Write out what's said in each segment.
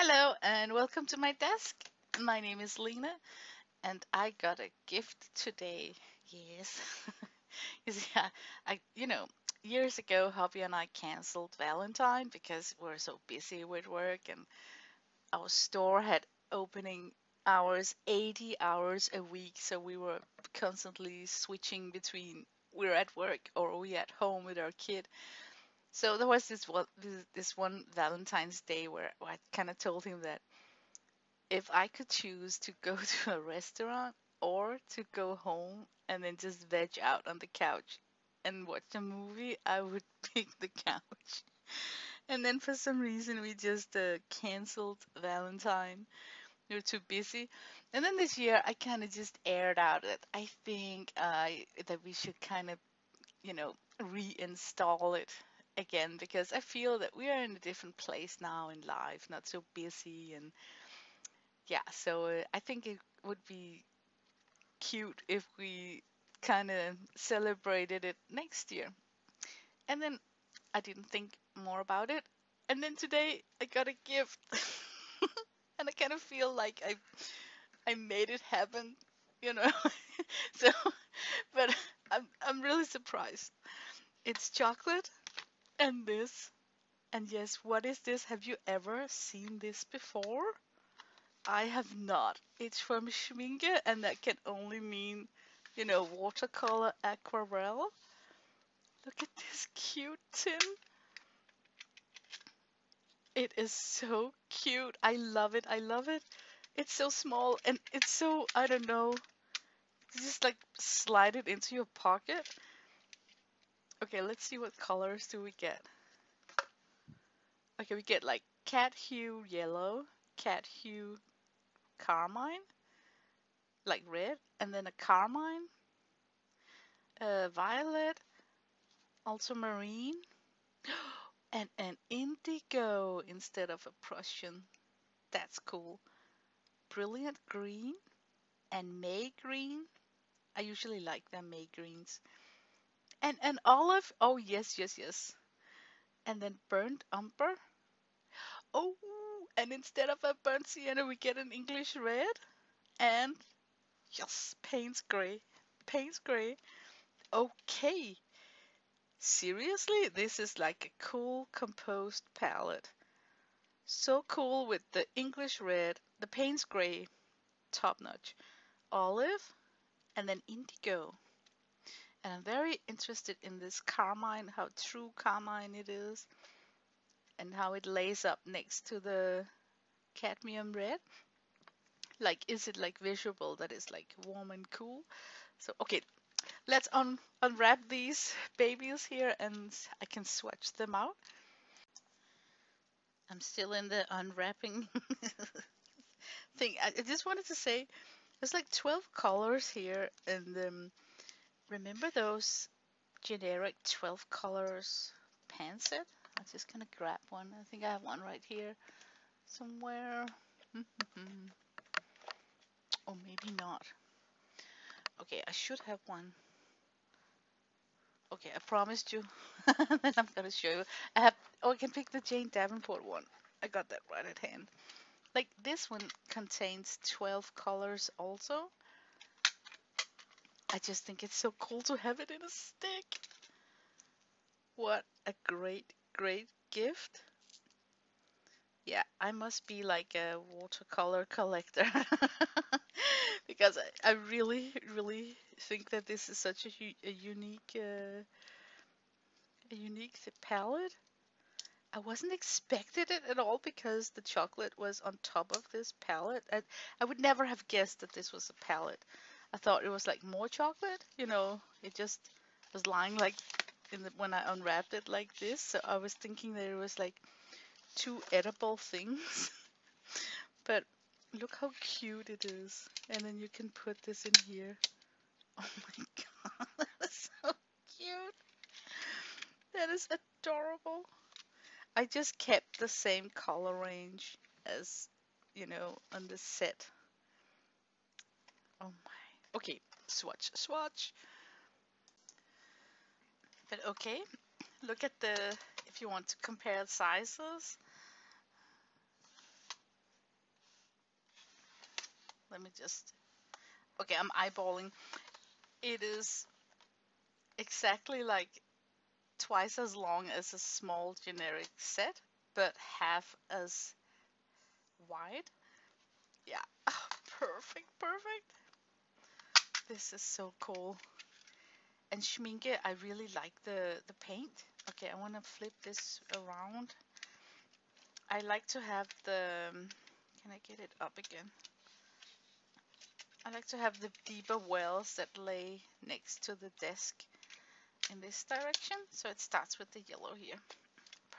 Hello and welcome to my desk. My name is Lena and I got a gift today. Yes. You see, years ago, hubby and I canceled Valentine because we're so busy with work and our store had opening hours 80 hours a week, so we were constantly switching between we're at work or we at home with our kid. So there was this one Valentine's Day where I kind of told him that if I could choose to go to a restaurant or to go home and then just veg out on the couch and watch a movie, I would pick the couch. And then for some reason, we just canceled Valentine. We were too busy. And then this year, I kind of just aired out that I think that we should kind of, reinstall it again because I feel that we are in a different place now in life, not so busy and yeah, so I think it would be cute if we kind of celebrated it next year. And then I didn't think more about it. And then today I got a gift. And I kind of feel like I made it happen, you know. So, but I'm really surprised. It's chocolate and this. And yes, what is this? Have you ever seen this before? I have not. It's from Schminke, and that can only mean, watercolor aquarelle. Look at this cute tin. It is so cute. I love it. I love it. It's so small and it's so, I don't know, you just like slide it into your pocket. Okay, let's see what colors do we get. Okay, we get like cat hue yellow, cat hue carmine, like red, and then a carmine, violet, ultramarine, and an indigo instead of a Prussian. That's cool. Brilliant green and May green. I usually like them May greens. And olive. Oh yes, yes, yes. And then burnt umber. Oh, and instead of a burnt sienna, we get an English red. And yes, Payne's gray. Payne's gray. Okay. Seriously, this is like a cool composed palette. So cool with the English red, the Payne's gray, top notch, olive, and then indigo. And I'm very interested in this carmine, how true carmine it is, and how it lays up next to the cadmium red. Like, is it like visual that is like warm and cool? So, okay, let's unwrap these babies here and I can swatch them out. I'm still in the unwrapping thing. I just wanted to say there's like 12 colors here, and remember those generic 12 colors pen set? I'm just gonna grab one. I think I have one right here somewhere. Or maybe not. Okay, I should have one. Okay, I promised you. Then I'm gonna show you. I have. Oh, I can pick the Jane Davenport one. I got that right at hand. Like this one contains 12 colors also. I just think it's so cool to have it in a stick. What a great, great gift. Yeah, I must be like a watercolor collector because I really, really think that this is such a unique palette. I wasn't expected it at all because the chocolate was on top of this palette. I would never have guessed that this was a palette. I thought it was like more chocolate, it just was lying like when I unwrapped it like this. So I was thinking that it was like two edible things. But look how cute it is. And then you can put this in here. Oh my god, that is so cute. That is adorable. I just kept the same color range as, on the set. Oh my. Okay, swatch, swatch. But okay, look at if you want to compare sizes. Let me just. Okay, I'm eyeballing. It is exactly like twice as long as a small generic set, but half as wide. Yeah, perfect, perfect. This is so cool. And schminke, I really like the paint. Okay, I want to flip this around. I like to have the. Can I get it up again? I like to have the deeper wells that lay next to the desk in this direction. So it starts with the yellow here.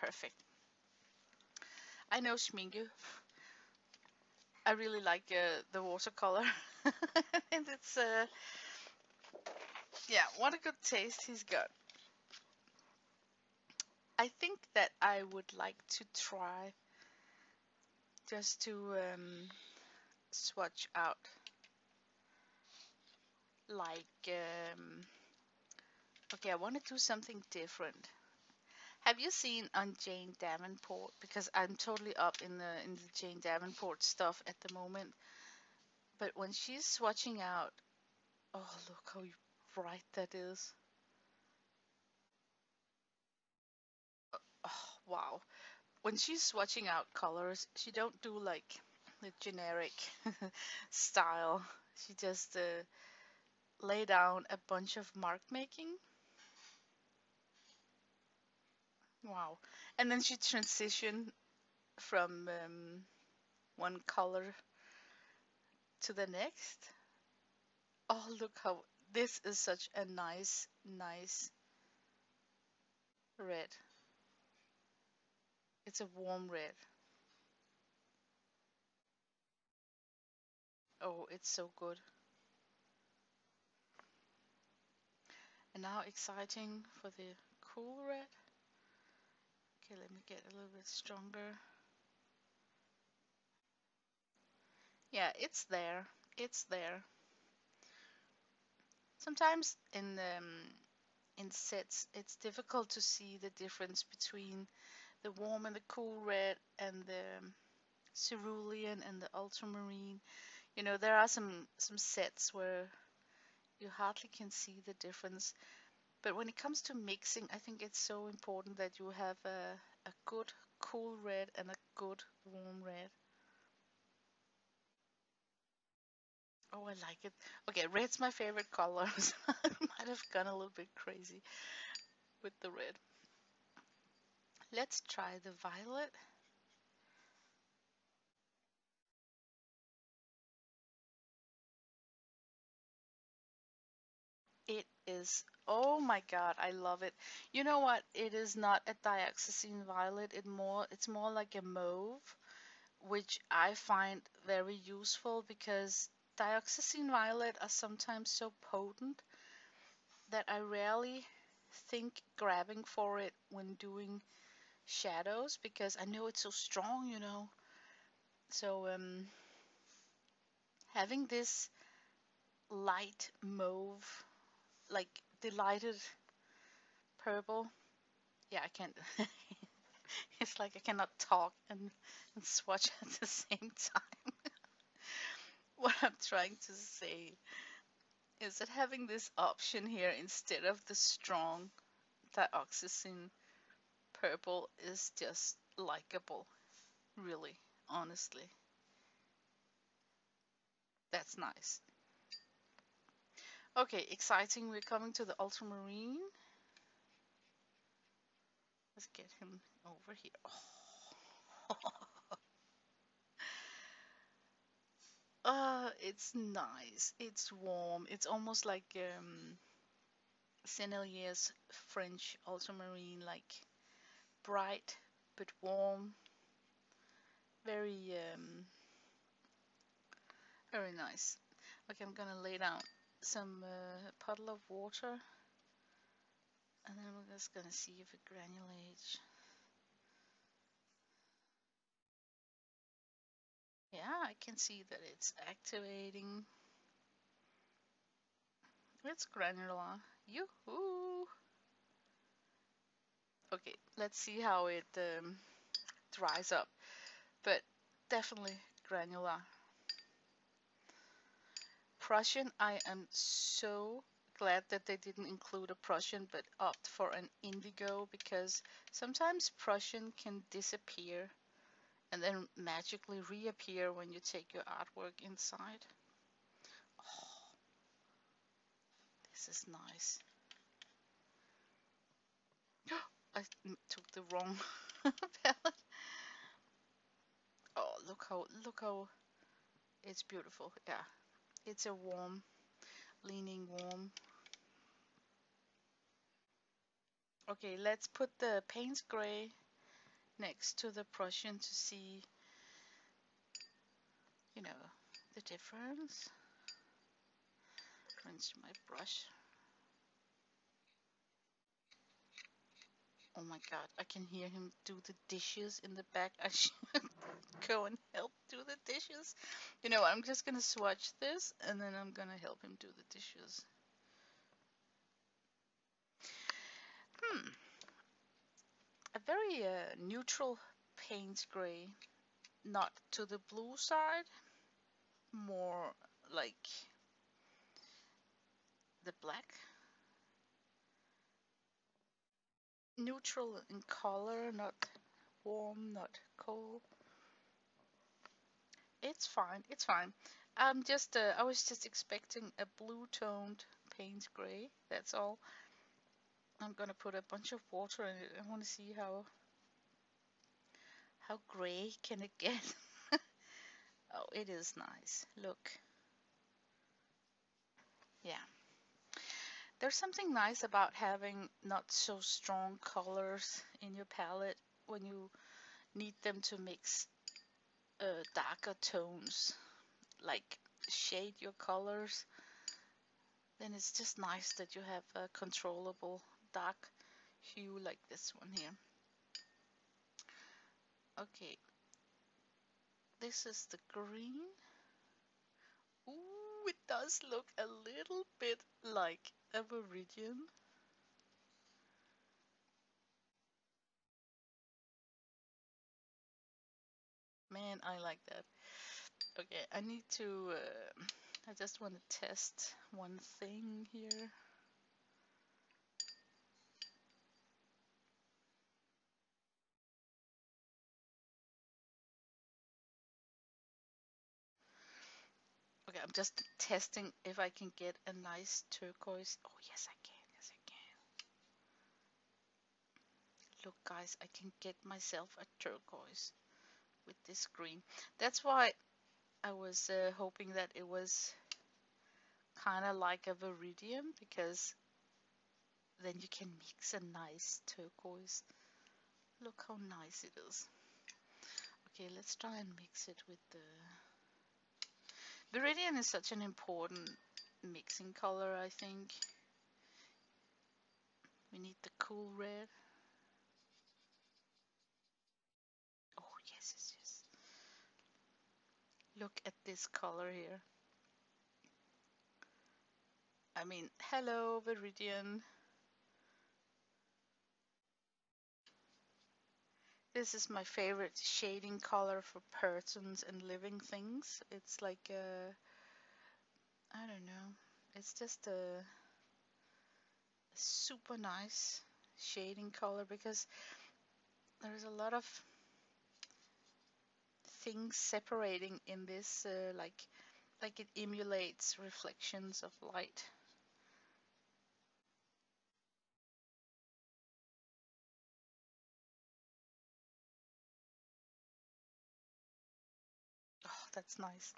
Perfect. I know schminke. I really like the watercolor. And it's, yeah, what a good taste he's got. I think that I would like to try just to swatch out like, okay, I want to do something different. Have you seen on Jane Davenport? Because I'm totally up in the Jane Davenport stuff at the moment. But when she's swatching out, oh look how bright that is. Oh wow. When she's swatching out colors, she don't do like the generic style. She just lay down a bunch of mark making. Wow. And then she transition from one color to the next. Oh, look how this is such a nice, nice red. It's a warm red. Oh, it's so good. And now exciting for the cool red. Okay, let me get a little bit stronger. Yeah, it's there. It's there. Sometimes in sets, it's difficult to see the difference between the warm and the cool red and the cerulean and the ultramarine. You know, there are some sets where you hardly can see the difference. But when it comes to mixing, I think it's so important that you have a good cool red and a good warm red. Oh, I like it. Okay, red's my favorite color, so I might have gone a little bit crazy with the red. Let's try the violet. It is, oh my God, I love it. You know what? It is not a dioxazine violet. It's more like a mauve, which I find very useful because dioxazine violet are sometimes so potent that I rarely think grabbing for it when doing shadows because I know it's so strong, you know. So having this light mauve, like delighted purple, yeah, I can't. It's like I cannot talk and swatch at the same time. What I'm trying to say is that having this option here instead of the strong dioxazine purple is just likable, really, honestly. That's nice. Okay, exciting. We're coming to the ultramarine. Let's get him over here. Oh, it's nice. It's warm. It's almost like Sennelier's French ultramarine, like bright but warm. Very, very nice. Okay, I'm gonna lay down some puddle of water, and then we're just gonna see if it granulates. Yeah, I can see that it's activating. It's granular. Yoo-hoo! Okay, let's see how it dries up. But definitely granular. Prussian, I am so glad that they didn't include a Prussian but opt for an indigo, because sometimes Prussian can disappear and then magically reappear when you take your artwork inside. Oh, this is nice. I took the wrong palette. Oh, look how it's beautiful. Yeah, it's a warm, leaning warm. Okay, let's put the Payne's Gray next to the Prussian to see, you know, the difference. Rinse my brush. Oh my god, I can hear him do the dishes in the back. I should go and help do the dishes. You know, I'm just gonna swatch this and then I'm gonna help him do the dishes. A very neutral Payne's Gray, not to the blue side, more like the black. Neutral in color, not warm, not cold. It's fine, it's fine. I was just expecting a blue toned Payne's Gray, that's all. I'm gonna put a bunch of water in it. I want to see how gray can it get. Oh, it is nice. Look. Yeah. There's something nice about having not so strong colors in your palette when you need them to mix darker tones, like shade your colors. Then it's just nice that you have a controllable dark hue like this one here. Okay, this is the green. Ooh, it does look a little bit like a viridian. Man, I like that. Okay, I need to, I just want to test one thing here. Okay, I'm just testing if I can get a nice turquoise. Oh, yes, I can. Yes, I can. Look, guys, I can get myself a turquoise with this green. That's why I was hoping that it was kind of like a viridian, because then you can mix a nice turquoise. Look how nice it is. Okay, let's try and mix it with the... Viridian is such an important mixing color, I think. We need the cool red. Oh, yes, yes, yes. Look at this color here. I mean, hello, Viridian. This is my favorite shading color for persons and living things. It's like a, I don't know, it's just a super nice shading color, because there's a lot of things separating in this, like it emulates reflections of light. Oh, that's nice.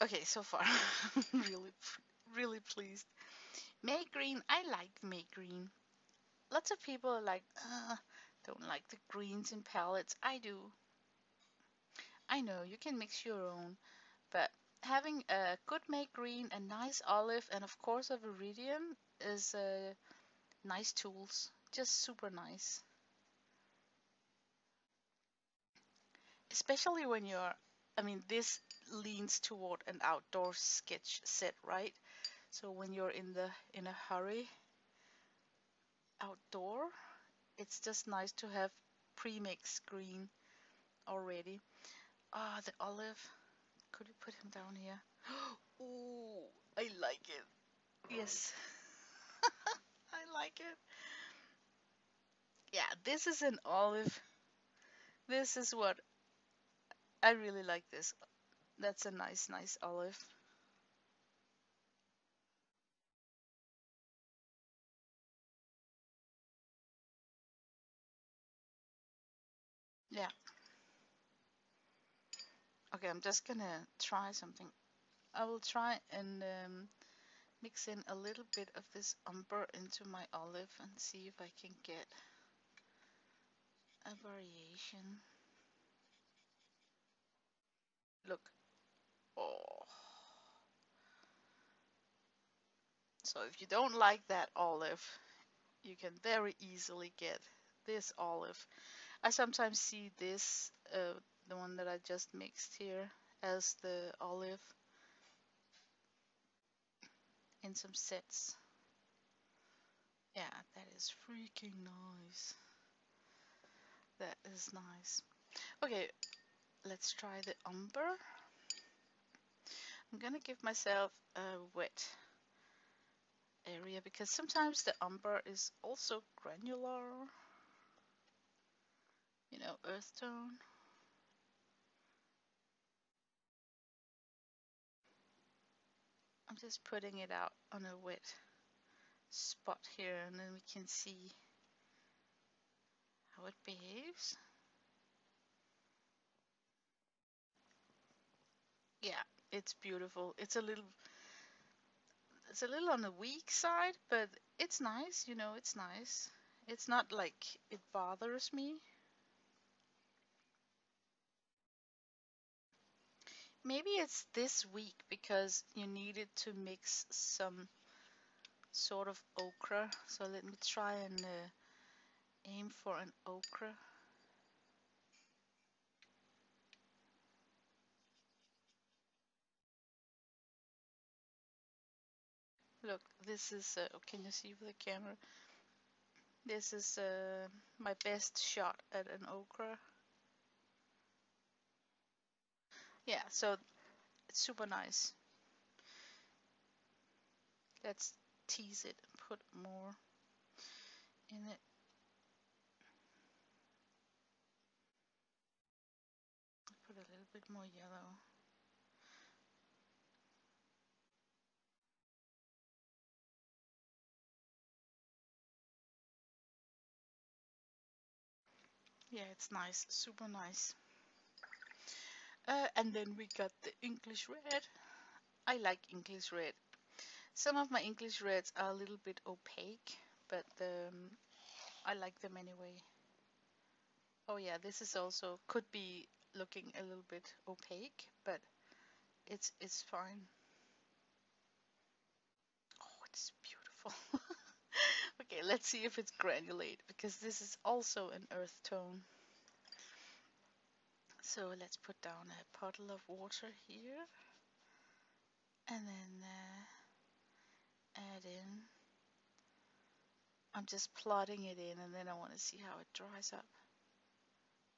Okay, so far, really, really pleased. May green, I like May green. Lots of people are like, don't like the greens in palettes. I do. I know you can mix your own, but having a good May green, a nice olive, and of course a viridian is nice tools. Just super nice. Especially when you're, I mean, this leans toward an outdoor sketch set, right? So when you're in a hurry outdoor, it's just nice to have pre-mixed green already. Ah, the olive. Could you put him down here? Ooh, I like it. Yes, I like it. Yeah, this is an olive. This is what I really like this. That's a nice, nice olive. Yeah. Okay, I'm just gonna try something. I will try and mix in a little bit of this umber into my olive and see if I can get a variation. Look. Oh. So if you don't like that olive, you can very easily get this olive. I sometimes see this, the one that I just mixed here, as the olive in some sets. Yeah, that is freaking nice. That is nice. Okay, let's try the umber. I'm gonna give myself a wet area because sometimes the umber is also granular, earth tone. I'm just putting it out on a wet spot here and then we can see how it behaves. Yeah, it's beautiful. It's a little on the weak side, but it's nice, it's nice. It's not like it bothers me. Maybe it's this weak because you needed to mix some sort of okra. So let me try and aim for an okra. Look, this is, can you see with the camera? This is my best shot at an okra. Yeah, so it's super nice. Let's tease it and put more in it. Put a little bit more yellow. Yeah, it's nice, super nice. And then we got the English red. I like English red. Some of my English reds are a little bit opaque, but I like them anyway. Oh yeah, this is also could be looking a little bit opaque, but it's fine. Oh, it's beautiful. Okay, let's see if it's granulate because this is also an earth tone. So let's put down a bottle of water here and then add in. I'm just plotting it in and then I want to see how it dries up.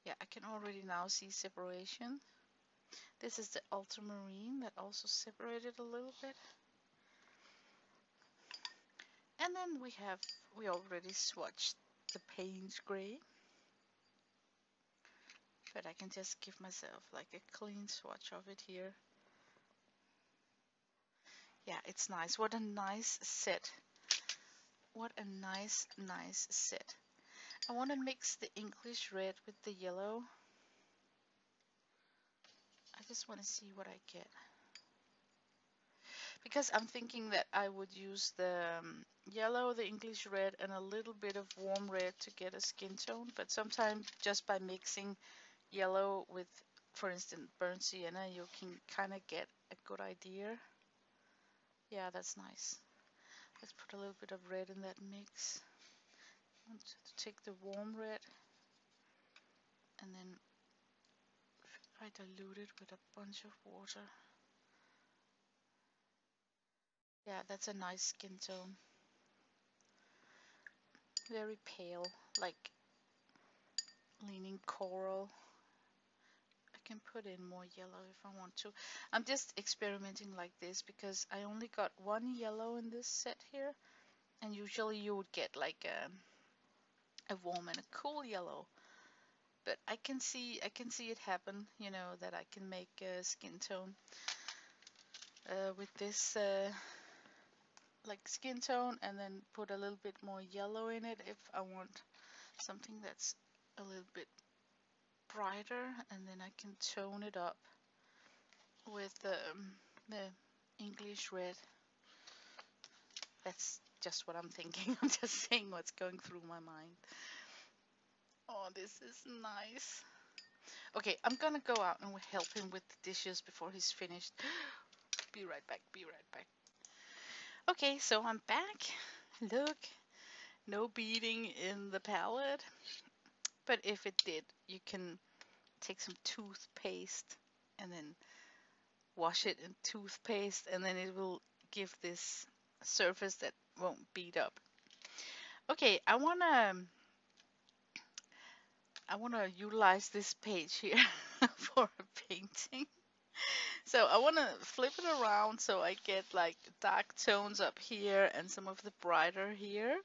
Yeah, I can already now see separation. This is the ultramarine that also separated a little bit. And then we already swatched the Payne's gray. But I can just give myself like a clean swatch of it here. Yeah, it's nice. What a nice set. What a nice, nice set. I want to mix the English red with the yellow. I just want to see what I get. Because I'm thinking that I would use the yellow, the English red, and a little bit of warm red to get a skin tone. But sometimes just by mixing yellow with, for instance, burnt sienna, you can kind of get a good idea. Yeah, that's nice. Let's put a little bit of red in that mix. I want to take the warm red and then I dilute it with a bunch of water. Yeah, that's a nice skin tone. Very pale, like leaning coral. can put in more yellow if I want to. I'm just experimenting like this because I only got one yellow in this set here, and usually you would get like a warm and a cool yellow. But I can see it happen, you know, that I can make a skin tone with this like skin tone, and then put a little bit more yellow in it if I want something that's a little bit brighter, and then I can tone it up with the English red. That's just what I'm thinking. I'm just saying what's going through my mind. Oh, this is nice. Okay, I'm gonna go out and help him with the dishes before he's finished. Be right back, be right back. Okay, so I'm back. Look, no beading in the palette. But if it did, you can take some toothpaste and then wash it in toothpaste, and then it will give this surface that won't bead up. Okay, I wanna utilize this page here for a painting. So I wanna flip it around so I get like dark tones up here and some of the brighter here.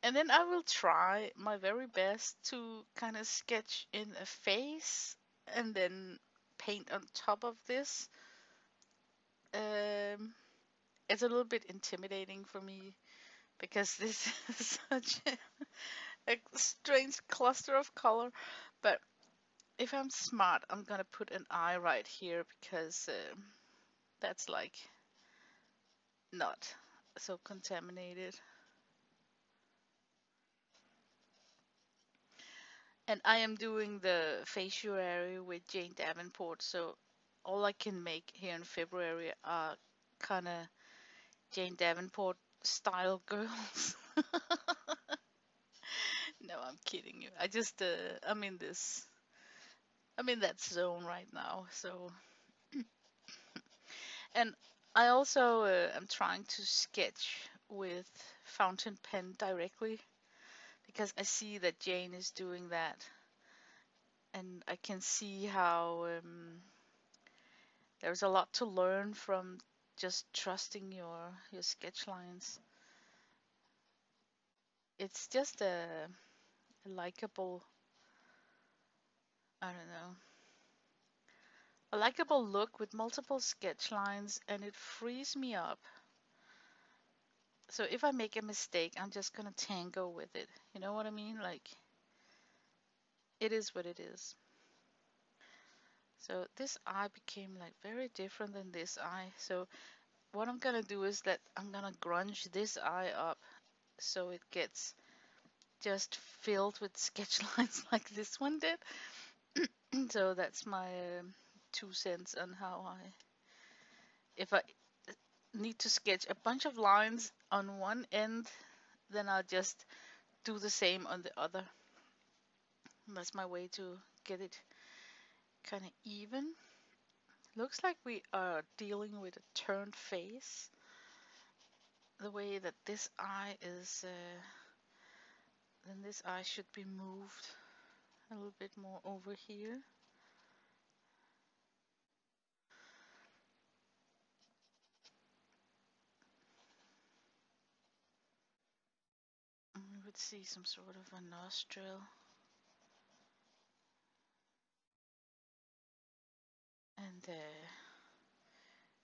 And then I will try my very best to kind of sketch in a face and then paint on top of this. Um, it's a little bit intimidating for me because this is such a strange cluster of color. But if I'm smart, I'm gonna put an eye right here because that's like not so contaminated. And I am doing the faciary with Jane Davenport, so all I can make here in February are kind of Jane Davenport style girls. No, I'm kidding you. I'm in that zone right now. So, and I also am trying to sketch with fountain pen directly because I see that Jane is doing that, and I can see how there's a lot to learn from just trusting your sketch lines. It's just a likable, I don't know, a likable look with multiple sketch lines, and it frees me up. So if I make a mistake, I'm just gonna tango with it. You know what I mean? Like, it is what it is. So this eye became like very different than this eye. So what I'm gonna do is that I'm gonna grunge this eye up so it gets just filled with sketch lines like this one did. So that's my 2 cents on how if I need to sketch a bunch of lines on one end, then I'll just do the same on the other. That's my way to get it kind of even. Looks like we are dealing with a turned face. The way that this eye is, then this eye should be moved a little bit more over here. We would see some sort of a nostril. And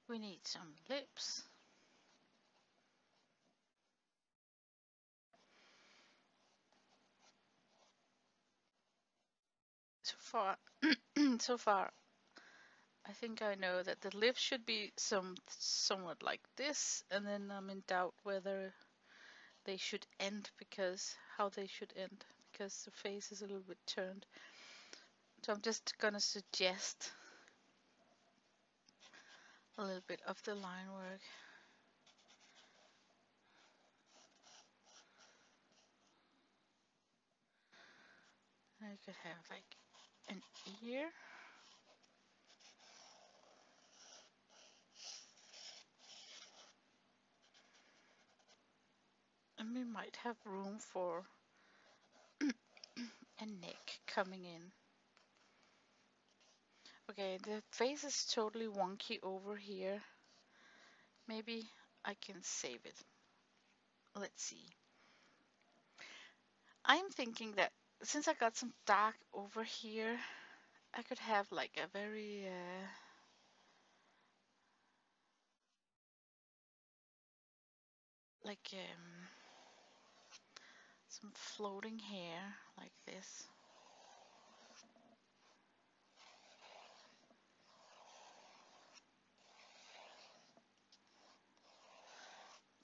we need some lips. So far, so far, I think I know that the lips should be somewhat like this, and then I'm in doubt whether they should end how they should end because the face is a little bit turned. So I'm just gonna suggest a little bit of the line work. I could have like an ear. And we might have room for a neck coming in. Okay, the face is totally wonky over here. Maybe I can save it. Let's see. I'm thinking that since I got some dark over here, I could have like a very like some floating hair like this.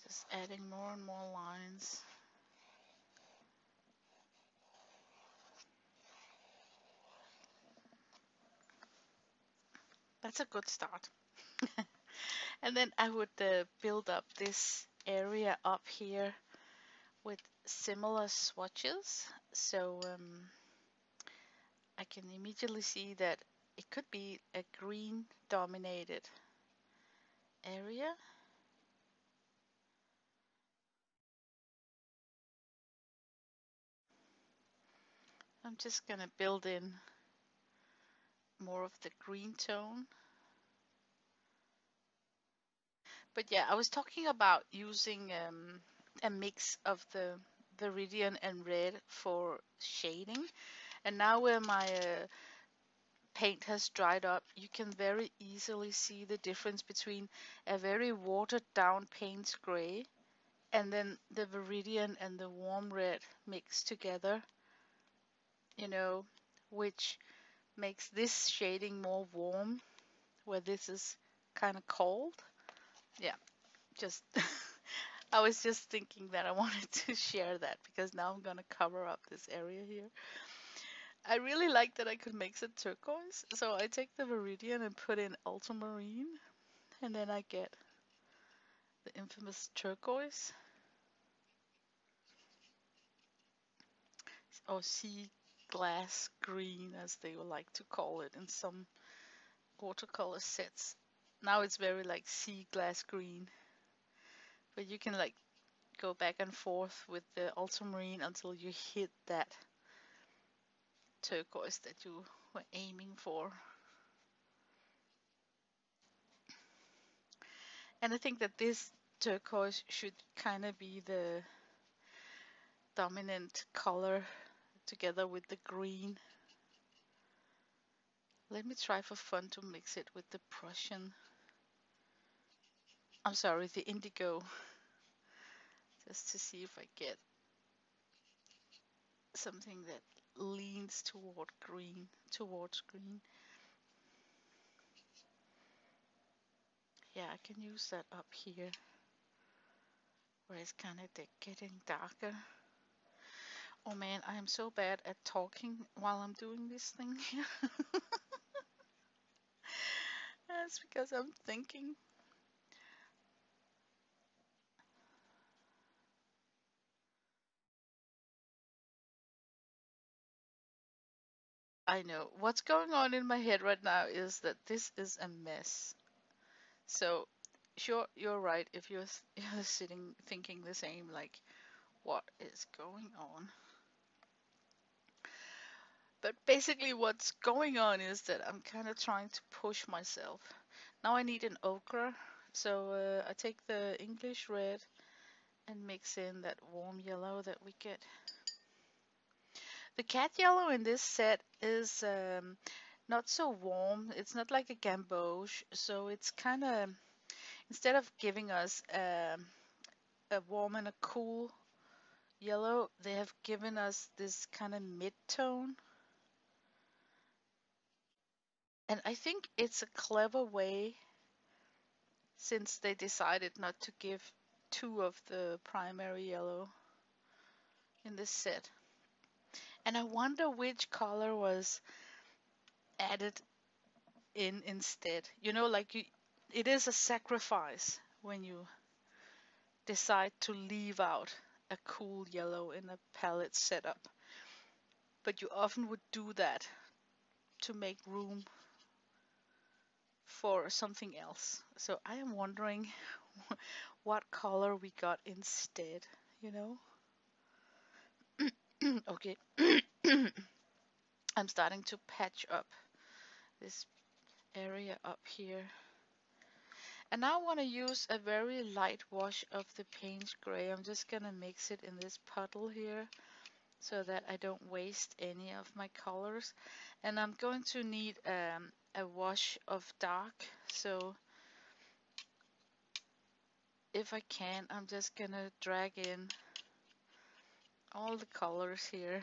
Just adding more and more lines. That's a good start. And then I would build up this area up here with similar swatches. So I can immediately see that it could be a green dominated area. I'm just gonna build in more of the green tone. But yeah, I was talking about using a mix of the viridian and red for shading. And now where my paint has dried up, you can very easily see the difference between a very watered down Payne's gray and then the viridian and the warm red mixed together, you know, which makes this shading more warm where this is kind of cold. Yeah, just I was just thinking that I wanted to share that because now I'm gonna cover up this area here. I really like that I could mix it turquoise. So I take the viridian and put in ultramarine, and then I get the infamous turquoise, or sea glass green as they would like to call it in some watercolor sets. Now it's very like sea glass green, but you can like go back and forth with the ultramarine until you hit that turquoise that you were aiming for. And I think that this turquoise should kind of be the dominant color together with the green. Let me try for fun to mix it with the Prussian. I'm sorry, the indigo. Just to see if I get something that leans towards green. Yeah, I can use that up here where it's kind of getting darker. Oh man, I am so bad at talking while I'm doing this thing here. That's because I'm thinking. I know. What's going on in my head right now is that this is a mess. So, sure, you're right if you're, you're sitting thinking the same, like, what is going on? But basically, what's going on is that I'm kind of trying to push myself. Now I need an ochre, so I take the English red and mix in that warm yellow that we get. The cat yellow in this set is not so warm. It's not like a gamboge, so it's kind of, instead of giving us a warm and a cool yellow, they have given us this kind of mid-tone. And I think it's a clever way since they decided not to give two of the primary yellow in this set. And I wonder which color was added in instead. You know, like it is a sacrifice when you decide to leave out a cool yellow in a palette setup. But you often would do that to make room for something else. So I am wondering what color we got instead, you know? Okay. I'm starting to patch up this area up here. And now I want to use a very light wash of the Payne's Gray. I'm just going to mix it in this puddle here so that I don't waste any of my colors. And I'm going to need a wash of dark. So if I can, I'm just going to drag in all the colors here.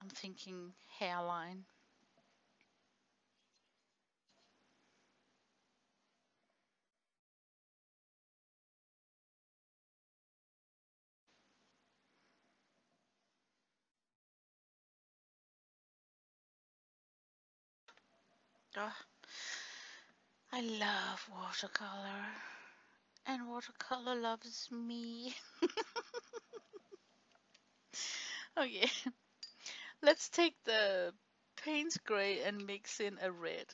I'm thinking hairline. Oh, I love watercolor. And watercolor loves me. Okay, let's take the Payne's Gray and mix in a red.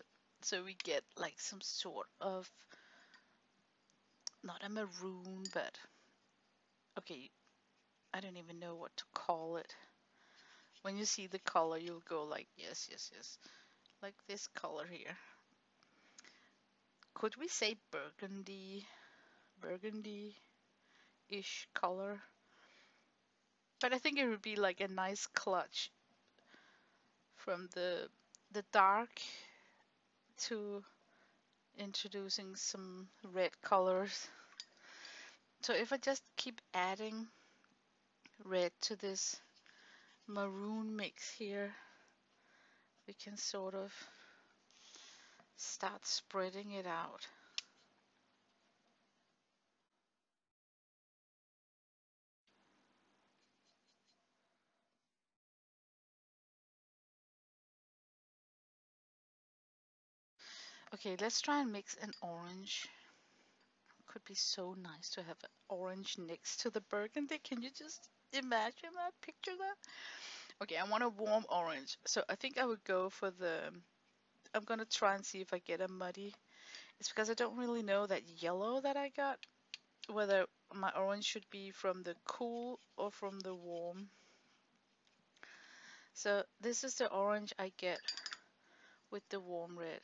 So we get like some sort of, not a maroon, but okay, I don't even know what to call it. When you see the color, you'll go like, yes, yes, yes. Like this color here. Could we say burgundy? Burgundy-ish color. But I think it would be like a nice clutch from the dark to introducing some red colors. So if I just keep adding red to this maroon mix here, we can sort of start spreading it out. Okay, let's try and mix an orange. Could be so nice to have an orange next to the burgundy. Can you just imagine that? Picture that? Okay, I want a warm orange. So I think I would go for I'm gonna try and see if I get a muddy. It's because I don't really know that yellow that I got, whether my orange should be from the cool or from the warm. So this is the orange I get with the warm red.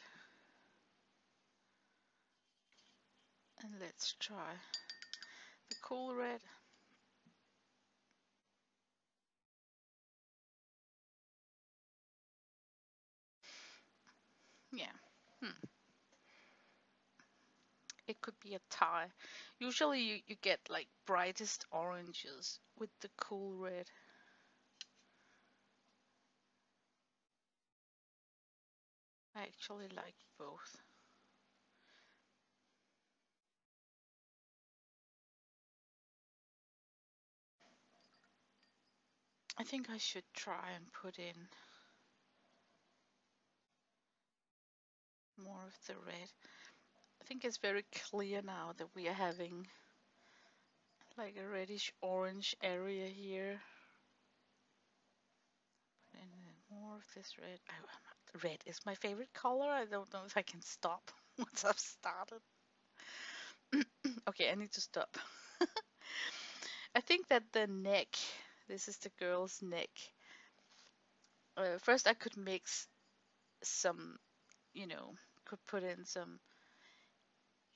And let's try the cool red. Yeah. Hmm. It could be a tie. Usually you get like brightest oranges with the cool red. I actually like both. I think I should try and put in more of the red. I think it's very clear now that we are having like a reddish orange area here. And then more of this red. Red is my favorite color. I don't know if I can stop once I've started. Okay, I need to stop. I think that the neck, this is the girl's neck. First I could mix some, could put in some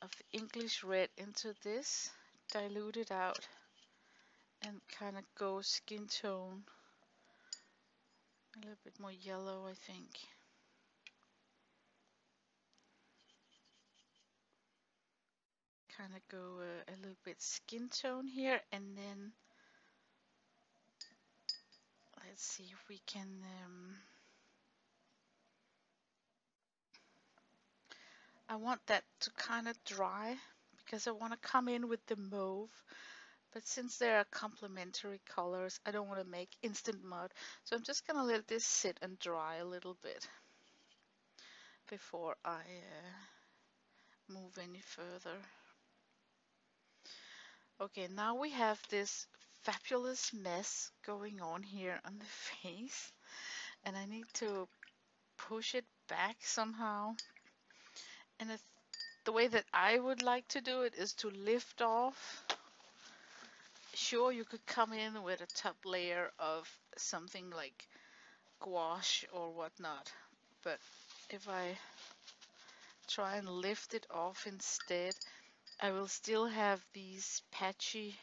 of the English red into this, dilute it out, and kind of go skin tone. A little bit more yellow, I think. Kind of go a little bit skin tone here, and then let's see if we can. I want that to kind of dry because I want to come in with the mauve. But since there are complementary colors, I don't want to make instant mud. So I'm just going to let this sit and dry a little bit before I move any further. Okay, now we have this fabulous mess going on here on the face. And I need to push it back somehow. And the way that I would like to do it is to lift off Sure, you could come in with a top layer of something like gouache or whatnot, but if I try and lift it off instead, I will still have these patchy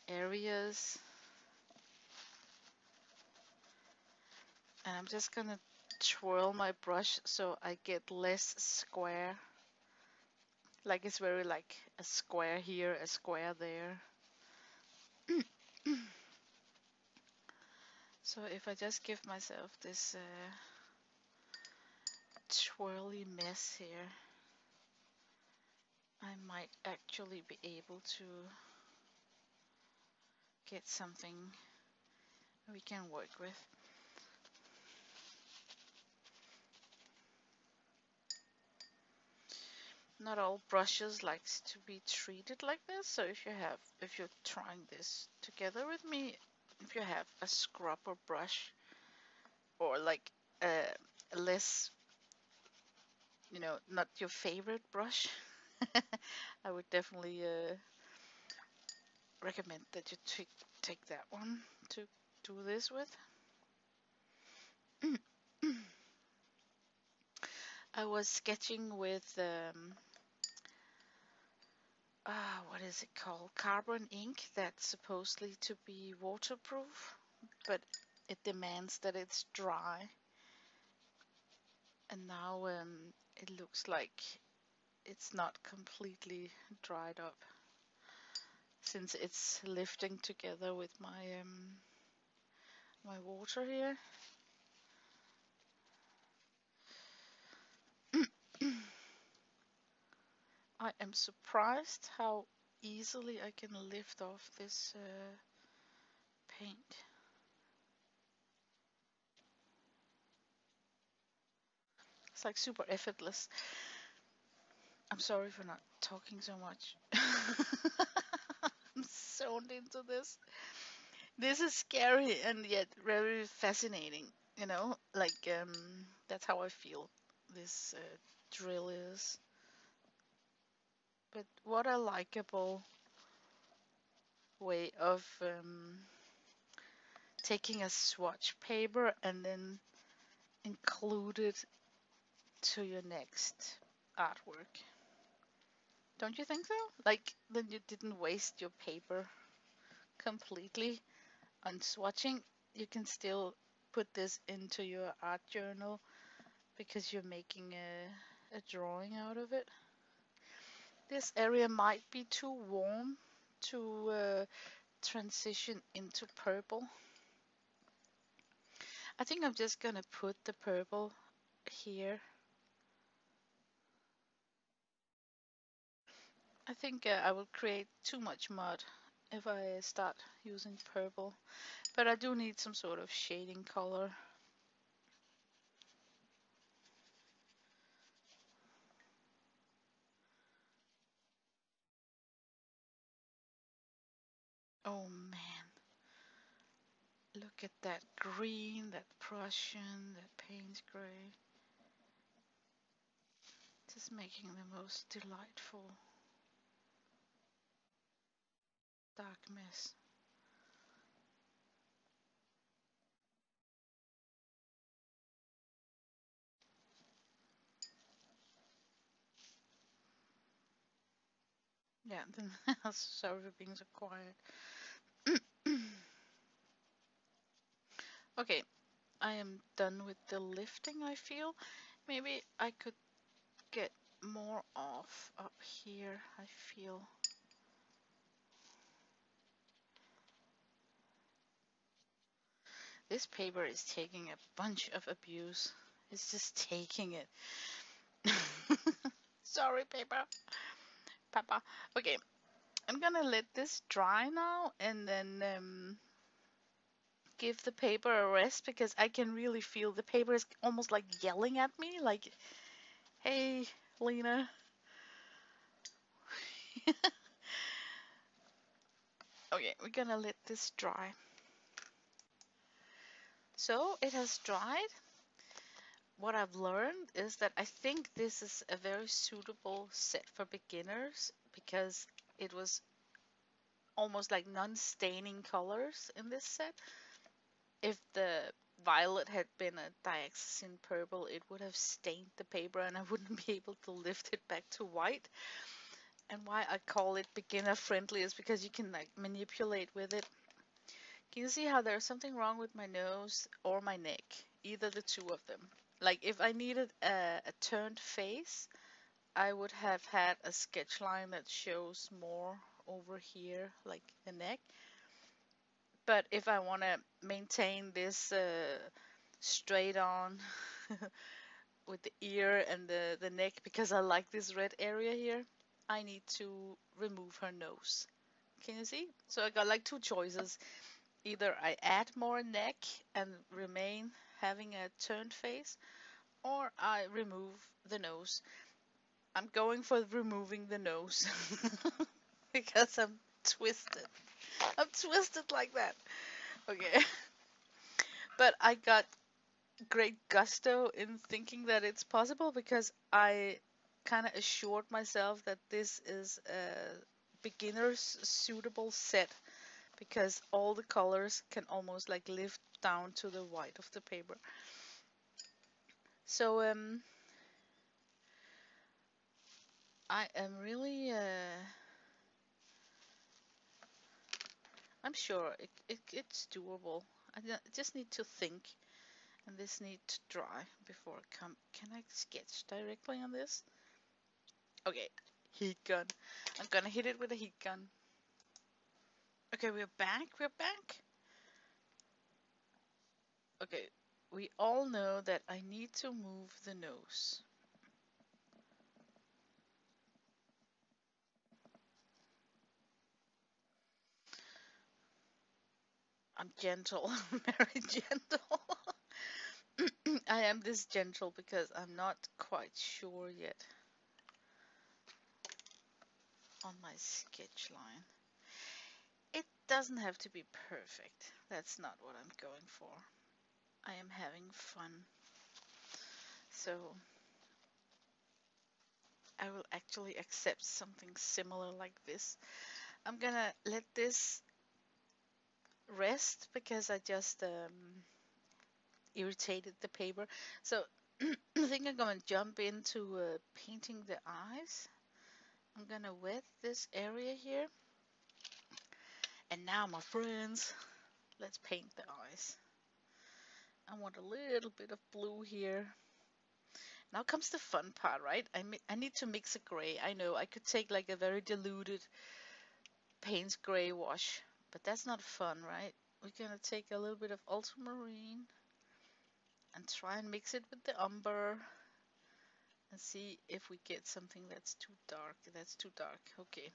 areas. And I'm just gonna twirl my brush so I get less square. Like it's very like a square here, a square there. So if I just give myself this twirly mess here, I might actually be able to get something we can work with. Not all brushes likes to be treated like this, so if you're trying this together with me, if you have a scrubber brush or like a less, not your favorite brush, I would definitely recommend that you take that one to do this with. I was sketching with what is it called? Carbon ink that's supposedly to be waterproof, but it demands that it's dry. And now it looks like it's not completely dried up since it's lifting together with my water here. I am surprised how easily I can lift off this paint. It's like super effortless. I'm sorry for not talking so much. I'm zoned into this. This is scary and yet very fascinating, like that's how I feel this drill is. But what a likable way of taking a swatch paper and then include it to your next artwork. Don't you think so? Like, then you didn't waste your paper completely on swatching. You can still put this into your art journal because you're making a drawing out of it. This area might be too warm to transition into purple. I think I'm just gonna put the purple here. I think I will create too much mud if I start using purple, but I do need some sort of shading color. Oh man, look at that green, that Prussian, that Payne's gray. Just making the most delightful dark mess. Yeah, then sorry for being so quiet. Okay, I am done with the lifting, I feel. Maybe I could get more off up here, I feel. This paper is taking a bunch of abuse. It's just taking it. Sorry, paper. Papa. Okay, I'm gonna let this dry now and then give the paper a rest because I can really feel the paper is almost like yelling at me, like, hey, Lena. Okay, we're gonna let this dry. So it has dried. What I've learned is that I think this is a very suitable set for beginners because it was almost like non-staining colors in this set. If the violet had been a dioxazine purple, it would have stained the paper and I wouldn't be able to lift it back to white. And why I call it beginner friendly is because you can like manipulate with it. Can you see how there's something wrong with my nose or my neck? Either the two of them. Like if I needed a turned face, I would have had a sketch line that shows more over here, like the neck. But if I want to maintain this straight on with the ear and the neck, because I like this red area here, I need to remove her nose. Can you see? So I got like two choices. Either I add more neck and remain having a turned face, or I remove the nose. I'm going for removing the nose because I'm twisted. I'm twisted like that. Okay. But I got great gusto in thinking that it's possible because I kind of assured myself that this is a beginner's suitable set because all the colors can almost like lift down to the white of the paper. So I am really I'm sure it's doable. Just need to think, and this need to dry before I come. Can I sketch directly on this? Okay, heat gun. I'm gonna hit it with a heat gun. Okay, we're back. We're back. Okay, we all know that I need to move the nose. I'm gentle. I'm very gentle. I am this gentle because I'm not quite sure yet on my sketch line. It doesn't have to be perfect. That's not what I'm going for. I am having fun. So I will actually accept something similar like this. I'm gonna let this rest because I just irritated the paper. So I think I'm gonna jump into painting the eyes. I'm gonna wet this area here. And now, my friends, let's paint the eyes. I want a little bit of blue here. Now comes the fun part, right? I need to mix a gray. I know I could take like a very diluted Payne's gray wash, but that's not fun, right? We're gonna take a little bit of ultramarine and try and mix it with the umber and see if we get something that's too dark. That's too dark. Okay.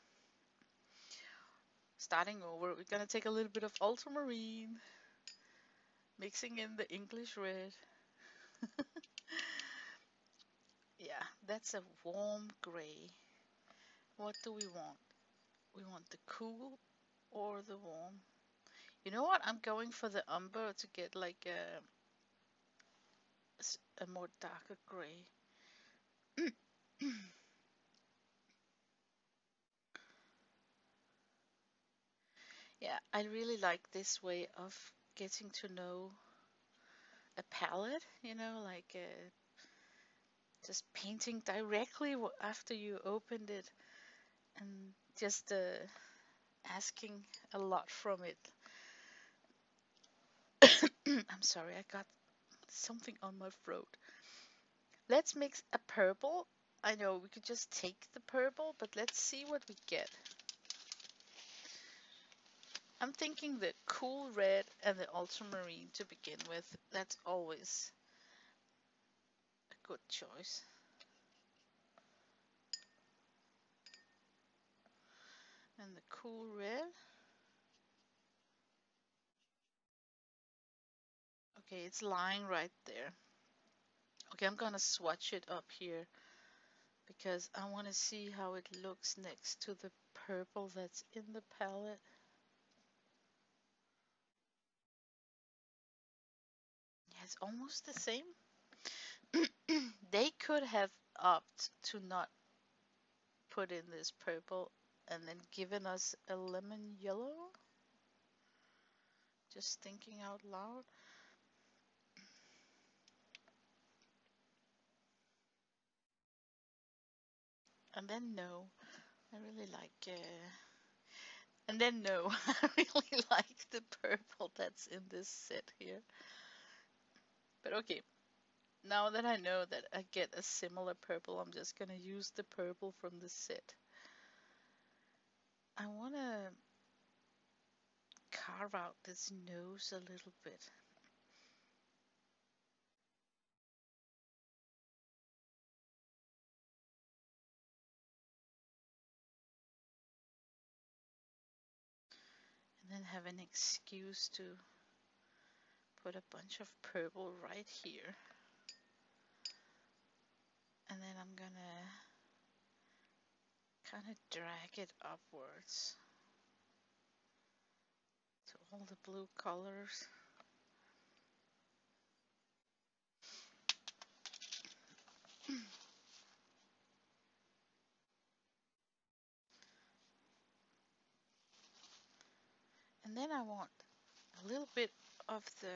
Starting over, we're gonna take a little bit of ultramarine, mixing in the English red. Yeah, that's a warm gray. What do we want? We want the cool or the warm. You know what? I'm going for the umber to get like a more darker gray. Yeah, I really like this way of getting to know a palette, like just painting directly after you opened it and just asking a lot from it. I'm sorry, I got something on my throat. Let's mix a purple. I know we could just take the purple, but let's see what we get. I'm thinking the cool red and the ultramarine to begin with. That's always a good choice. And the cool red. Okay, it's lying right there. Okay, I'm gonna swatch it up here because I want to see how it looks next to the purple that's in the palette. Yeah, it's almost the same. They could have opted to not put in this purple. and then giving us a lemon yellow. Just thinking out loud. And then no, I really like. And then no, I really like the purple that's in this set here. But okay, now that I know that I get a similar purple, I'm just gonna use the purple from the set. I wanna carve out this nose a little bit. And then have an excuse to put a bunch of purple right here. And then I'm gonna kind of drag it upwards to all the blue colors. And then I want a little bit of the,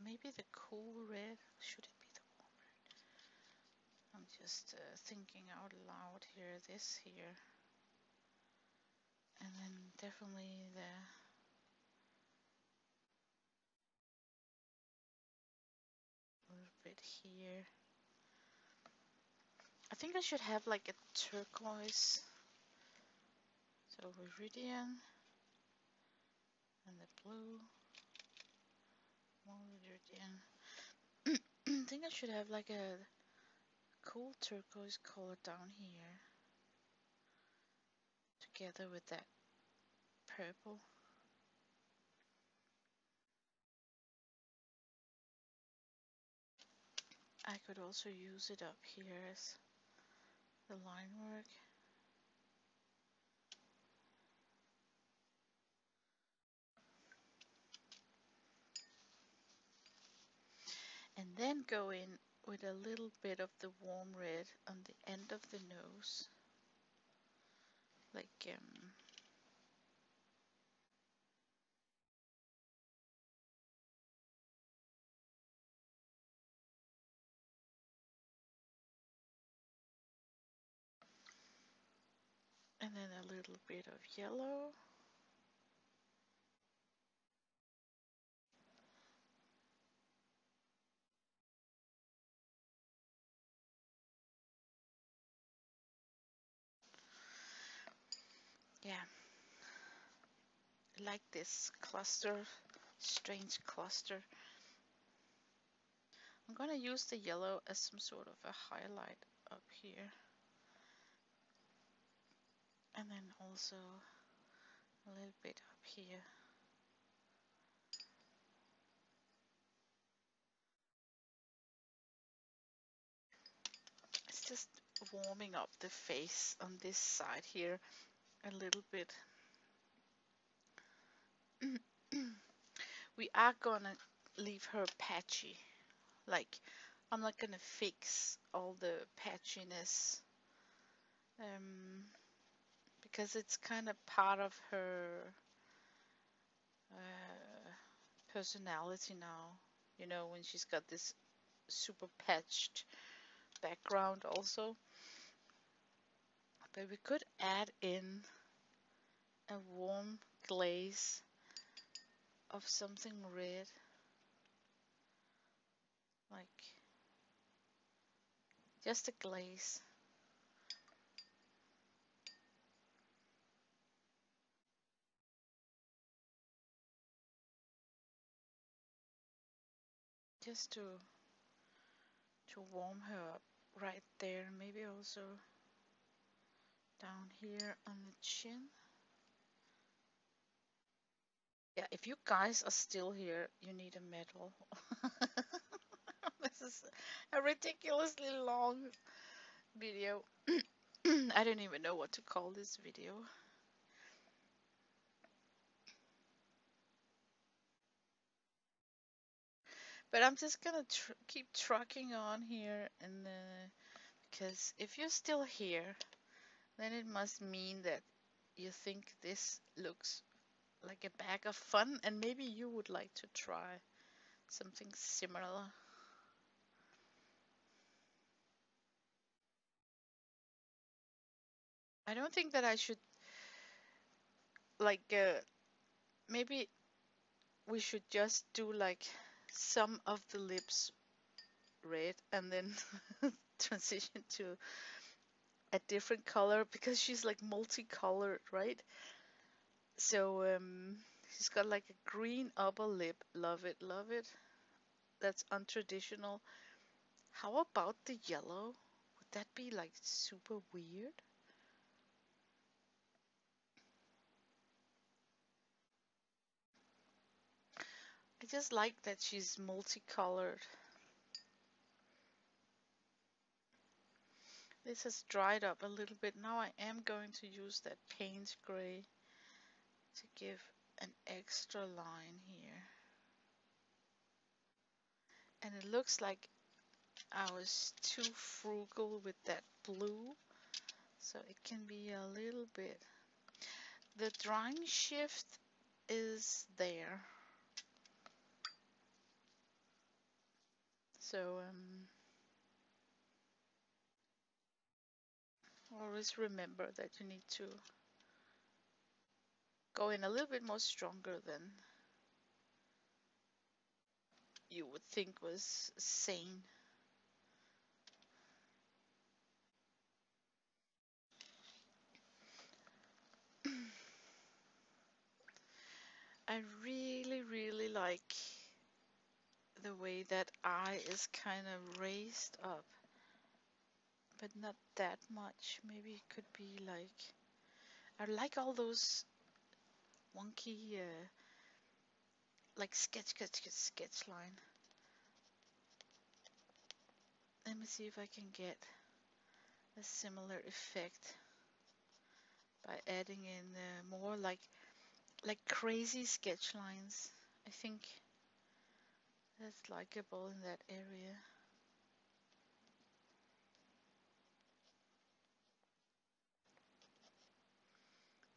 maybe the cool red. Should it be the warm red? I'm just thinking out loud here, this here. And then definitely the little bit here. I think I should have like a turquoise. So Viridian and the blue. More Viridian. I think I should have like a cool turquoise color down here together with that purple. I could also use it up here as the line work. And then go in with a little bit of the warm red on the end of the nose. Like, and then a little bit of yellow. Yeah, I like this cluster, strange cluster. I'm gonna use the yellow as some sort of a highlight up here. And then also a little bit up here. It's just warming up the face on this side here a little bit. We are gonna leave her patchy. Like, I'm not gonna fix all the patchiness because it's kind of part of her personality now. You know, when she's got this super patched background also. But we could add in a warm glaze of something red, like just a glaze. Just to warm her up right there. Maybe also down here on the chin. Yeah, if you guys are still here, you need a medal. This is a ridiculously long video. I don't even know what to call this video. But I'm just gonna keep trucking on here, and because if you're still here, then it must mean that you think this looks like a bag of fun and maybe you would like to try something similar. I don't think that I should like maybe we should just do like some of the lips red and then transition to a different color because she's like multicolored, right? So she's got like a green upper lip. Love it, love it. That's untraditional. How about the yellow? Would that be like super weird? I just like that she's multicolored. This has dried up a little bit. Now I am going to use that paint gray to give an extra line here. And it looks like I was too frugal with that blue, so it can be a little bit. The drawing shift is there. So always remember that you need to go in a little bit more stronger than you would think was sane. I really, really like the way that eye is kind of raised up, but not that much. Maybe it could be like, I like all those wonky, like sketch line. Let me see if I can get a similar effect by adding in more like crazy sketch lines. I think that's likable in that area.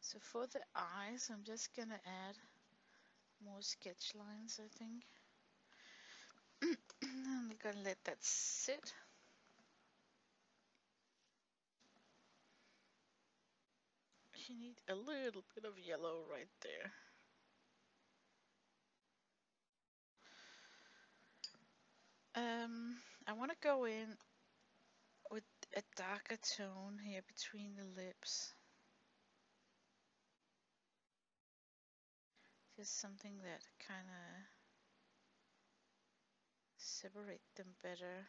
So for the eyes, I'm just gonna add more sketch lines, I think. I'm gonna let that sit. You need a little bit of yellow right there. I want to go in with a darker tone here between the lips. Just something that kind of separate them better.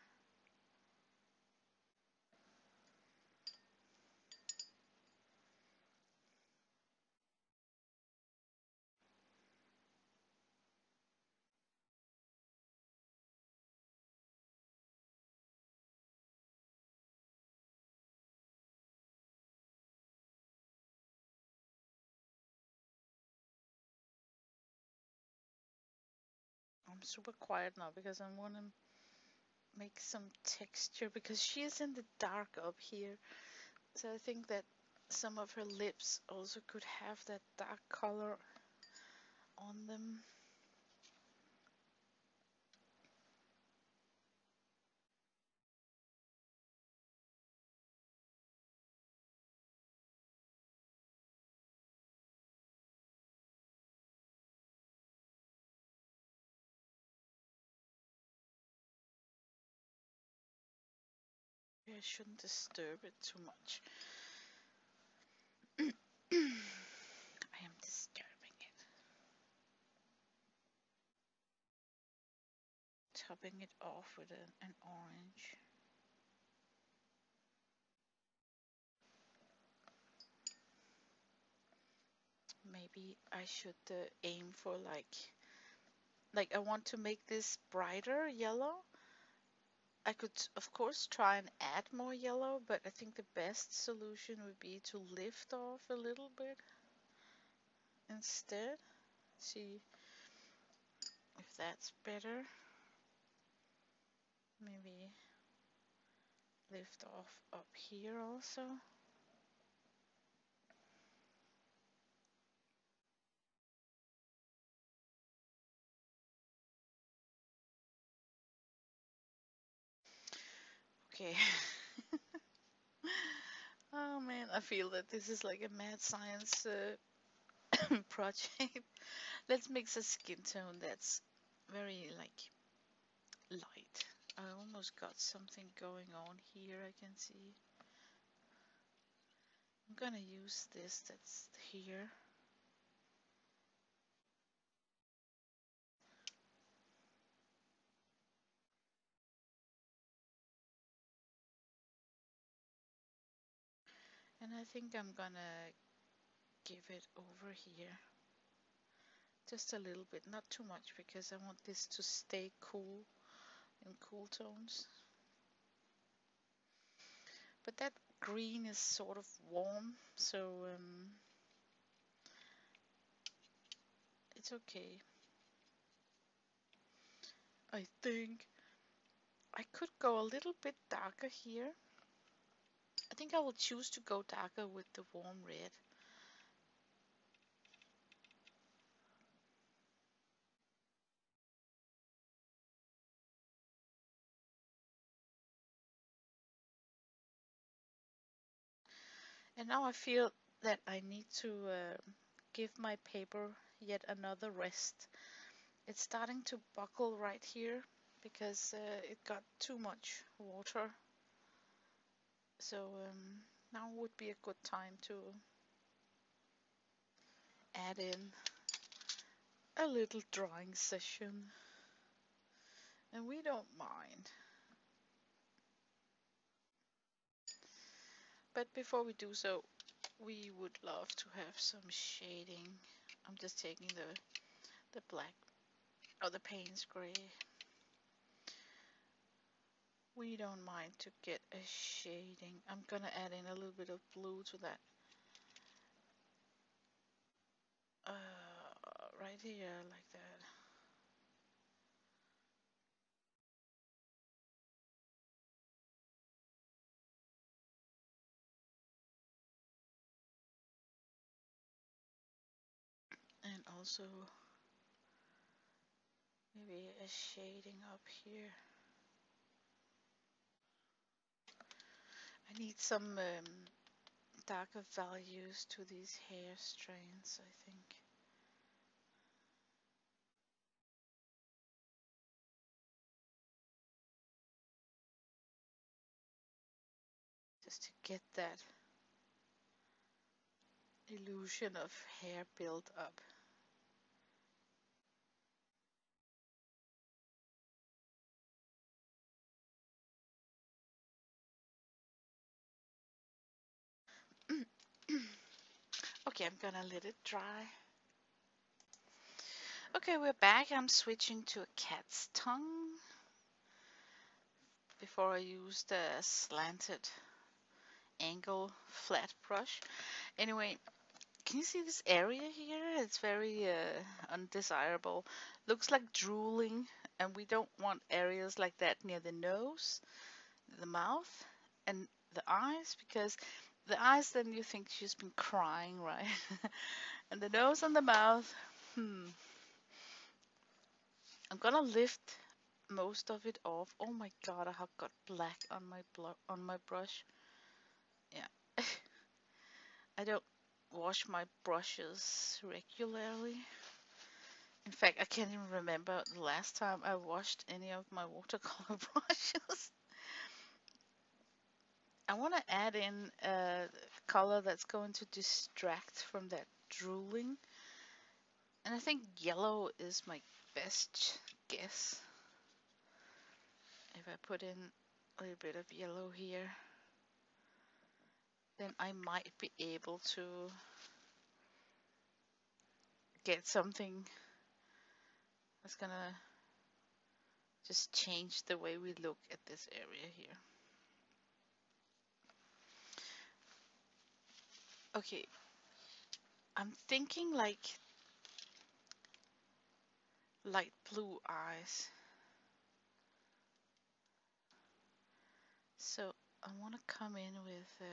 I'm super quiet now because I want to make some texture because she is in the dark up here. So I think that some of her lips also could have that dark color on them. I shouldn't disturb it too much. I am disturbing it. Topping it off with an orange. Maybe I should aim for like I want to make this brighter yellow. I could of course try and add more yellow, but I think the best solution would be to lift off a little bit instead. See if that's better. Maybe lift off up here also. Okay. Oh man, I feel that this is like a mad science project. Let's mix a skin tone that's very like light. I almost got something going on here, I can see. I'm gonna use this that's here. And I think I'm gonna give it over here. Just a little bit, not too much, because I want this to stay cool in cool tones. But that green is sort of warm, so it's okay. I think I could go a little bit darker here. I think I will choose to go darker with the warm red. And now I feel that I need to give my paper yet another rest. It's starting to buckle right here because it got too much water. So now would be a good time to add in a little drawing session. And we don't mind. But before we do so, we would love to have some shading. I'm just taking the black or the Payne's gray. We don't mind to get a shading. I'm gonna add in a little bit of blue to that. Right here, like that. And also maybe a shading up here. I need some darker values to these hair strands, I think. Just to get that illusion of hair built up. Okay, I'm gonna let it dry. Okay, we're back. I'm switching to a cat's tongue. Before I use the slanted angle flat brush. Anyway, can you see this area here? It's very undesirable. Looks like drooling, and we don't want areas like that near the nose, the mouth, and the eyes, because the eyes, then you think she's been crying, right? And the nose and the mouth, I'm gonna lift most of it off. Oh my god, I have got black on my brush. Yeah. I don't wash my brushes regularly. In fact, I can't even remember the last time I washed any of my watercolor brushes. I want to add in a color that's going to distract from that drooling. And I think yellow is my best guess. If I put in a little bit of yellow here, then I might be able to get something that's gonna just change the way we look at this area here. Okay, I'm thinking like light blue eyes. So I want to come in with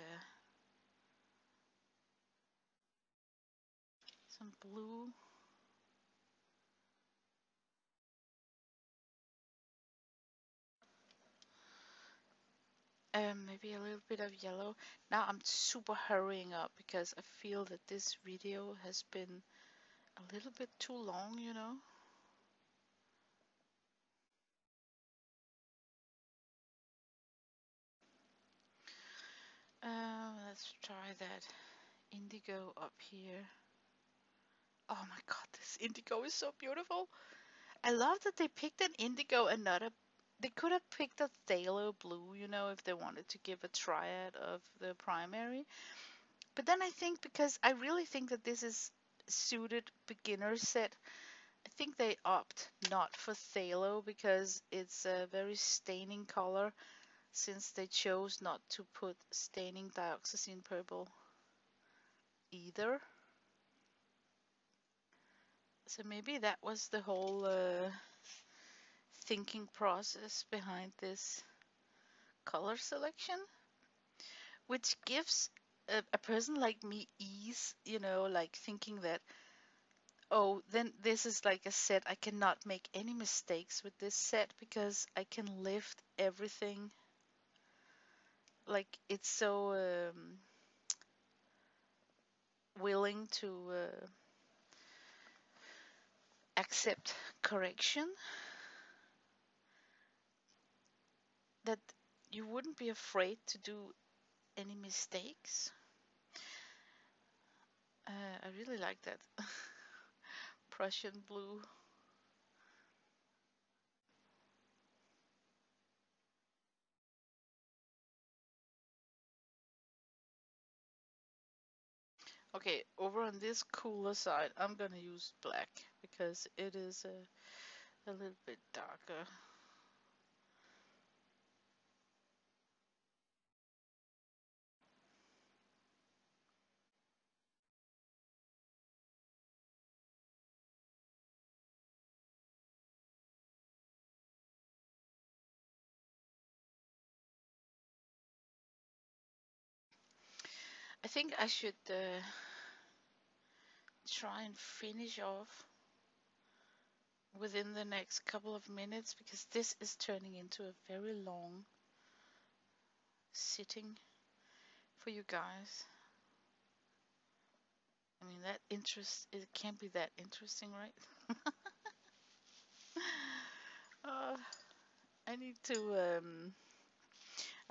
some blue. Maybe a little bit of yellow. Now I'm super hurrying up because I feel that this video has been a little bit too long, you know. Let's try that indigo up here. Oh my god, this indigo is so beautiful. I love that they picked an indigo and not a. They could have picked a phthalo blue, you know, if they wanted to give a triad of the primary. But then I think because I really think that this is suited beginner set, I think they opt not for phthalo because it's a very staining color since they chose not to put staining dioxazine purple either. So maybe that was the whole thinking process behind this color selection, which gives a person like me ease, you know, like thinking that, oh, then this is like a set. I cannot make any mistakes with this set because I can lift everything. Like it's so willing to accept correction that you wouldn't be afraid to do any mistakes. I really like that Prussian blue. Okay, over on this cooler side, I'm gonna use black because it is a little bit darker. I think I should try and finish off within the next couple of minutes because this is turning into a very long sitting for you guys. I mean, it can't be that interesting, right? uh, I need to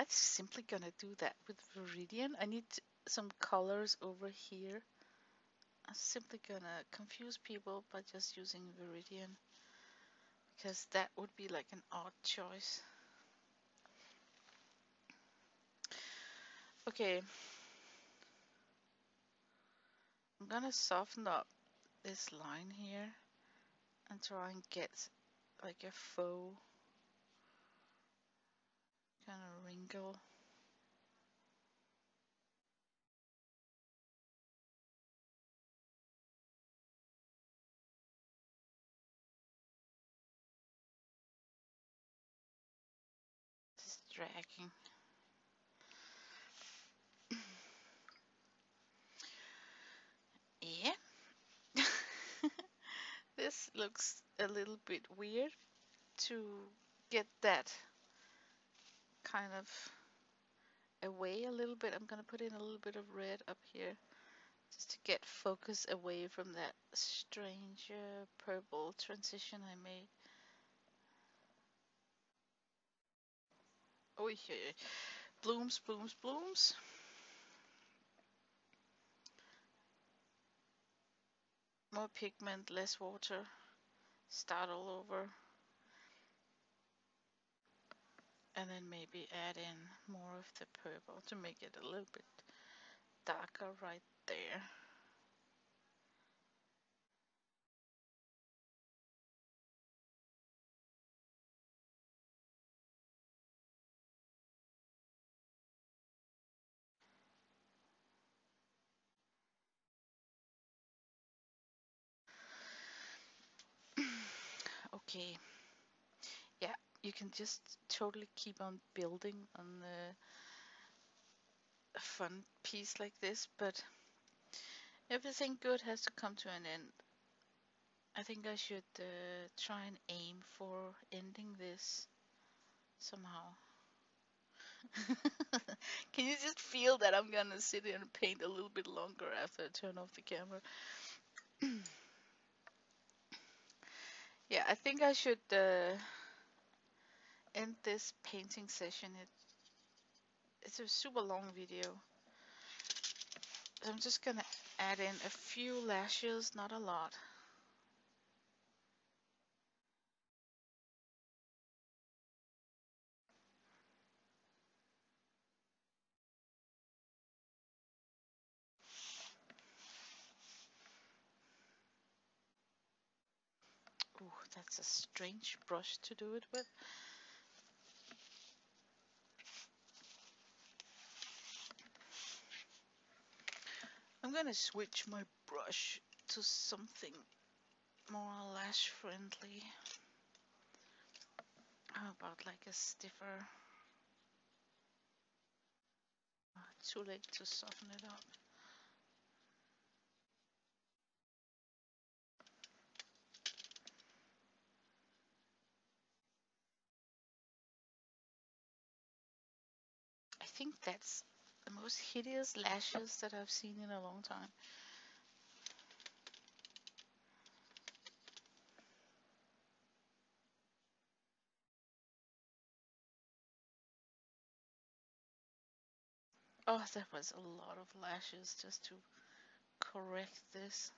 I'm simply gonna do that with Viridian. I need some colors over here. I'm simply gonna confuse people by just using Viridian because that would be like an odd choice. Okay, I'm gonna soften up this line here and try and get like a faux kind of wrinkle. Just dragging. Yeah. This looks a little bit weird to get that kind of away a little bit. I'm gonna put in a little bit of red up here just to get focus away from that strange purple transition I made. Oh yeah, blooms, blooms, blooms. More pigment, less water. Start all over. And then maybe add in more of the purple to make it a little bit darker right there. Okay, yeah, you can just totally keep on building on a fun piece like this, but everything good has to come to an end. I think I should try and aim for ending this somehow. Can you just feel that I'm gonna sit here and paint a little bit longer after I turn off the camera? Yeah, I think I should end this painting session. It's a super long video. So I'm just gonna add in a few lashes, not a lot. Ooh, that's a strange brush to do it with. I'm gonna switch my brush to something more lash friendly. How about like a stiffer? Too late to soften it up. I think that's the most hideous lashes that I've seen in a long time. Oh, that was a lot of lashes just to correct this.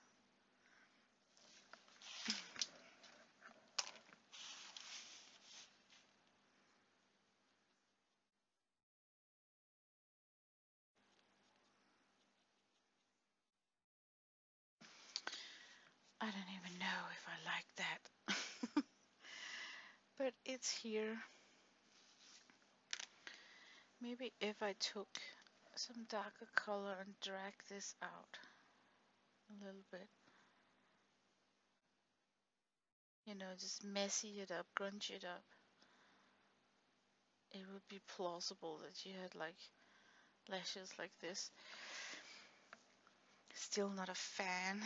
I don't even know if I like that. But it's here. Maybe if I took some darker color and drag this out a little bit. You know, just messy it up, grunge it up. It would be plausible that you had like lashes like this. Still not a fan.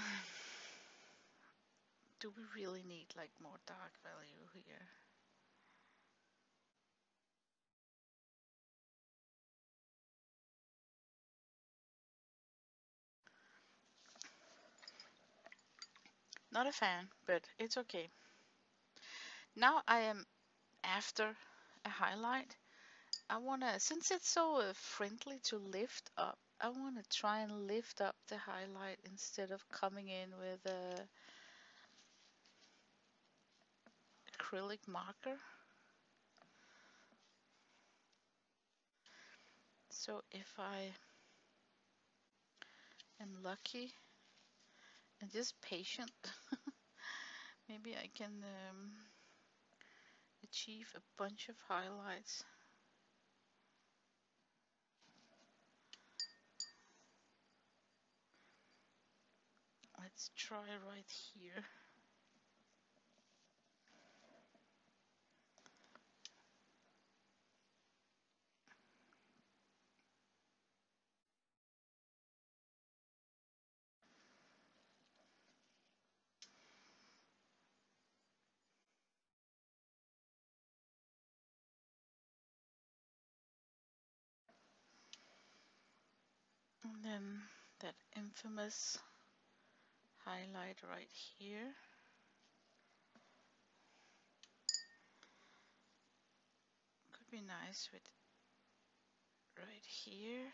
Do we really need like more dark value here? Not a fan, but it's okay. Now I am after a highlight. I wanna, since it's so friendly to lift up, I wanna try and lift up the highlight instead of coming in with a acrylic marker. So if I am lucky and just patient, maybe I can achieve a bunch of highlights. Let's try right here. And then that infamous highlight right here. Could be nice with right here.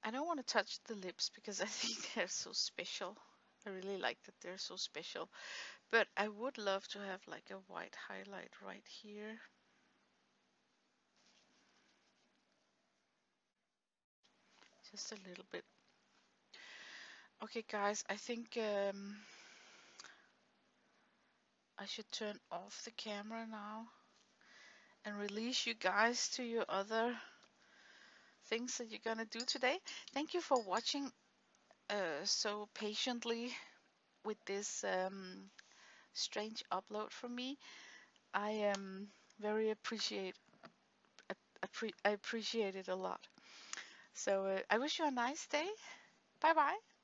I don't want to touch the lips because I think they're so special. I really like that they're so special. But I would love to have like a white highlight right here. Just a little bit. Okay, guys, I think I should turn off the camera now and release you guys to your other things that you're gonna do today. Thank you for watching so patiently with this strange upload from me. I am very I appreciate it a lot. So I wish you a nice day. Bye bye.